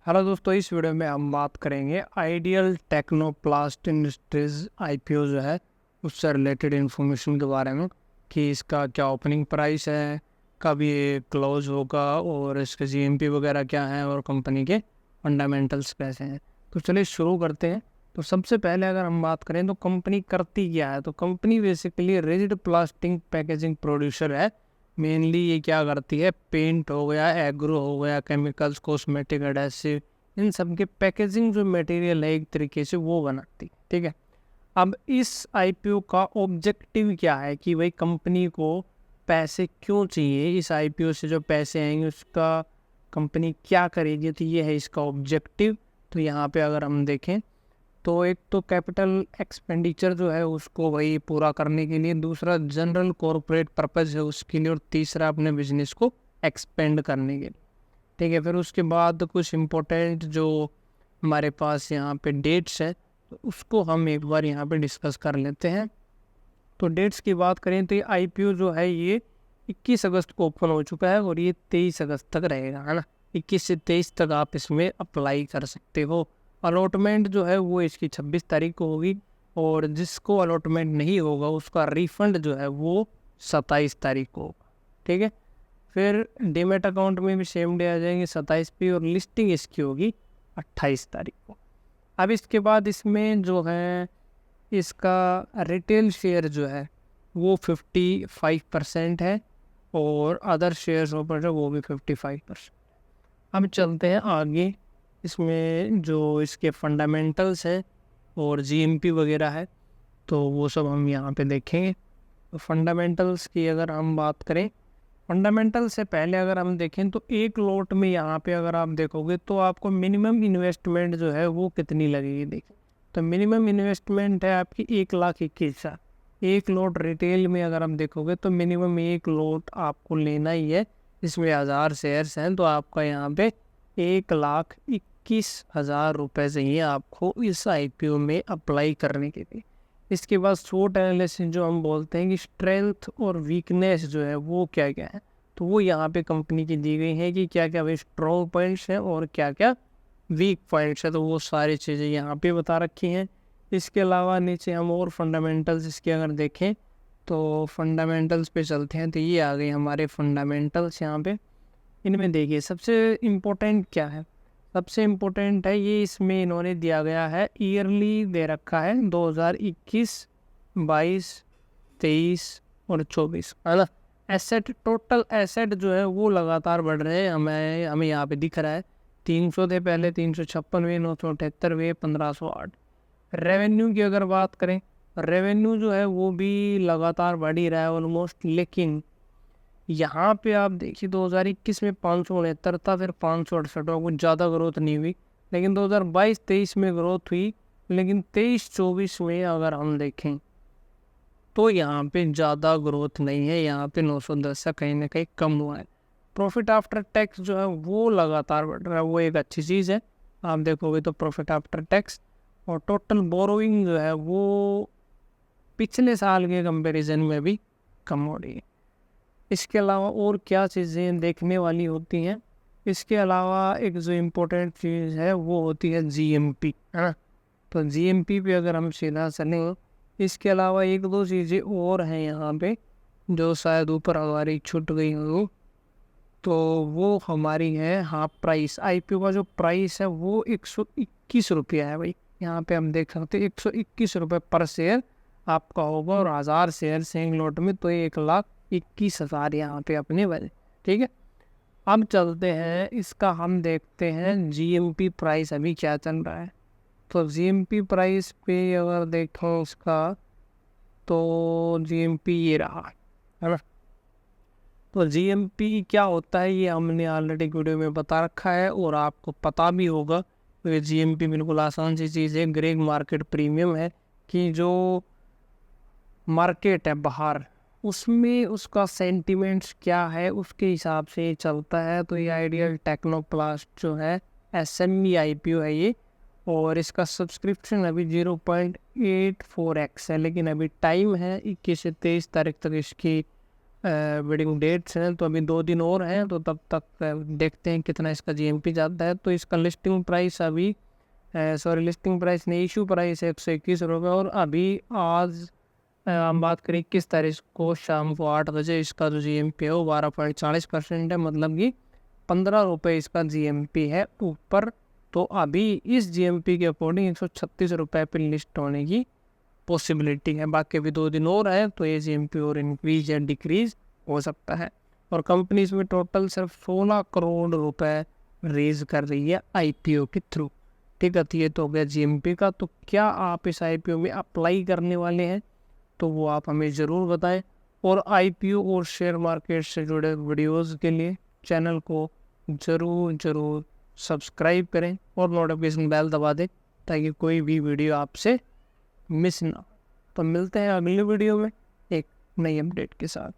Hello दोस्तों, इस video में हम बात करेंगे आइडियल टेक्नोप्लास्ट इंडस्ट्रीज आईपीओ जो है उससे रिलेटेड इन्फॉर्मेशन के बारे में कि इसका क्या ओपनिंग प्राइस है, कब ये क्लोज होगा और इसके जीएमपी वगैरह क्या है और कंपनी के फंडामेंटल्स कैसे हैं। तो चलिए शुरू करते हैं। तो सबसे पहले अगर हम बात करें तो कंपनी करती क्या है, तो company basically rigid plastic packaging producer है। मेनली ये क्या करती है, पेंट हो गया, एग्रो हो गया, केमिकल्स, कॉस्मेटिक, एडेसिव, इन सब के पैकेजिंग जो मटेरियल है एक तरीके से वो बनाती, ठीक है। अब इस आईपीओ का ऑब्जेक्टिव क्या है कि भाई कंपनी को पैसे क्यों चाहिए, इस आईपीओ से जो पैसे आएंगे उसका कंपनी क्या करेगी, तो ये है इसका ऑब्जेक्टिव। तो यहाँ पे अगर हम देखें तो एक तो कैपिटल एक्सपेंडिचर जो है उसको वही पूरा करने के लिए, दूसरा जनरल कॉरपोरेट पर्पस है उसके लिए, और तीसरा अपने बिजनेस को एक्सपेंड करने के लिए, ठीक है। फिर उसके बाद कुछ इम्पोर्टेंट जो हमारे पास यहाँ पे डेट्स है तो उसको हम एक बार यहाँ पे डिस्कस कर लेते हैं। तो डेट्स की बात करें तो ये आईपीओ जो है ये 21 अगस्त को ओपन हो चुका है और ये 23 अगस्त तक रहेगा, है ना। 21 से 23 तक आप इसमें अप्लाई कर सकते हो। अलॉटमेंट जो है वो इसकी 26 तारीख को होगी और जिसको अलॉटमेंट नहीं होगा उसका रिफंड जो है वो 27 तारीख को होगा, ठीक है। फिर डीमेट अकाउंट में भी सेम डे आ जाएंगे 27 पे और लिस्टिंग इसकी होगी 28 तारीख को। अब इसके बाद इसमें जो है इसका रिटेल शेयर जो है वो 55% है और अदर शेयर्स ऊपर जो वो भी 55%। अब चलते हैं आगे, इसमें जो इसके फंडामेंटल्स है और जीएमपी वगैरह है तो वो सब हम यहाँ पे देखेंगे। तो फंडामेंटल्स की अगर हम बात करें, फंडामेंटल से पहले अगर हम देखें तो एक लॉट में यहाँ पे अगर आप देखोगे तो आपको मिनिमम इन्वेस्टमेंट जो है वो कितनी लगेगी, देखिए। तो मिनिमम इन्वेस्टमेंट है आपकी 1,21,000। एक लॉट रिटेल में अगर हम देखोगे तो मिनिमम एक लॉट आपको लेना ही है, इसमें 1000 शेयर्स हैं तो आपका यहाँ पे 1,21,000 रुपये चाहिए आपको इस आईपीओ में अप्लाई करने के लिए। इसके बाद शॉर्ट एनालिसिस जो हम बोलते हैं कि स्ट्रेंथ और वीकनेस जो है वो क्या क्या है, तो वो यहाँ पे कंपनी की दी गई है कि क्या क्या वे स्ट्रॉन्ग पॉइंट्स हैं और क्या क्या वीक पॉइंट्स है, तो वो सारी चीज़ें यहाँ पे बता रखी हैं। इसके अलावा नीचे हम और फंडामेंटल्स इसके अगर देखें तो फंडामेंटल्स पे चलते हैं तो ये आ गए हमारे फंडामेंटल्स यहाँ पे। इनमें देखिए सबसे इम्पोर्टेंट क्या है, सबसे इम्पोर्टेंट है ये, इसमें इन्होंने दिया गया है ईयरली दे रखा है 2021, 22, 23 और 24, है ना। एसेट, टोटल एसेट जो है वो लगातार बढ़ रहे हैं, हमें यहाँ पे दिख रहा है 300 थे पहले, 356 978 1508। रेवेन्यू की अगर बात करें, रेवेन्यू जो है वो भी लगातार बढ़ ही रहा है ऑलमोस्ट, लेकिन यहाँ पे आप देखिए 2021 में 569 था, फिर 568 हुआ, कुछ ज़्यादा ग्रोथ नहीं हुई। लेकिन 2022-23 में ग्रोथ हुई, लेकिन 23-24 में अगर हम देखें तो यहाँ पे ज़्यादा ग्रोथ नहीं है, यहाँ पे 910 से कहीं ना कहीं कम हुआ है। प्रॉफिट आफ्टर टैक्स जो है वो लगातार बढ़ रहा है, वो एक अच्छी चीज़ है। आप देखोगे तो प्रॉफिट आफ्टर टैक्स और टोटल बोरोइंग जो है वो पिछले साल के कंपैरिजन में भी कम हो रही है। इसके अलावा और क्या चीज़ें देखने वाली होती हैं, इसके अलावा एक जो इम्पोर्टेंट चीज़ है वो होती है जीएमपी, है ना। तो जीएमपी पे अगर हम सीधा चलें, इसके अलावा एक दो चीज़ें और हैं यहाँ पे जो शायद ऊपर हमारी छूट गई हो, तो वो हमारी है, हाँ, प्राइस। आईपीओ का जो प्राइस है वो 121 रुपया है भाई। यहाँ पे हम देख सकते हैं 121 रुपये पर शेयर आपका होगा और 1000 शेयर सेंग लॉट में तो 1,21,000 यहाँ पे अपने बने, ठीक है। अब चलते हैं इसका, हम देखते हैं जीएमपी प्राइस अभी क्या चल रहा है। तो जीएमपी प्राइस पे अगर देखें उसका तो जीएमपी ये रहा, है ना। तो जीएमपी क्या होता है ये हमने ऑलरेडी वीडियो में बता रखा है और आपको पता भी होगा। तो ये जीएमपी बिल्कुल आसान सी चीज़ है, ग्रेग मार्केट प्रीमियम है कि जो मार्केट है बाहर उसमें उसका सेंटिमेंट्स क्या है उसके हिसाब से चलता है। तो ये आइडियल टेक्नोप्लास्ट जो है एसएमई आईपीओ है ये, और इसका सब्सक्रिप्शन अभी 0.84x है, लेकिन अभी टाइम है 21 से 23 तारीख तक इसकी बिडिंग डेट्स हैं, तो अभी 2 दिन और हैं, तो तब तक देखते हैं कितना इसका जीएमपी जाता है। तो इसका लिस्टिंग प्राइस अभी लिस्टिंग प्राइस नहीं, इशू प्राइस है 121 रुपये। और अभी आज हम बात करें 21 तारीख को शाम को 8 बजे इसका जो जीएमपी है वो 12.40% है, मतलब कि 15 रुपये इसका जीएमपी है ऊपर। तो अभी इस जीएमपी के अकॉर्डिंग 136 रुपये पर लिस्ट होने की पॉसिबिलिटी है। बाकी भी 2 दिन और है, तो ये जीएमपी और इंक्रीज या डिक्रीज हो सकता है। और कंपनी इसमें टोटल सिर्फ 16 करोड़ रुपए रेज कर रही है आईपीओ के थ्रू। ठीक है, तो ये तो हो गया जीएमपी का। तो क्या आप इस आईपीओ में अप्लाई करने वाले हैं, तो वो आप हमें ज़रूर बताएं। और आईपीओ और शेयर मार्केट से जुड़े वीडियोस के लिए चैनल को ज़रूर सब्सक्राइब करें और नोटिफिकेशन बेल दबा दें, ताकि कोई भी वीडियो आपसे मिस ना। तो मिलते हैं अगले वीडियो में एक नई अपडेट के साथ।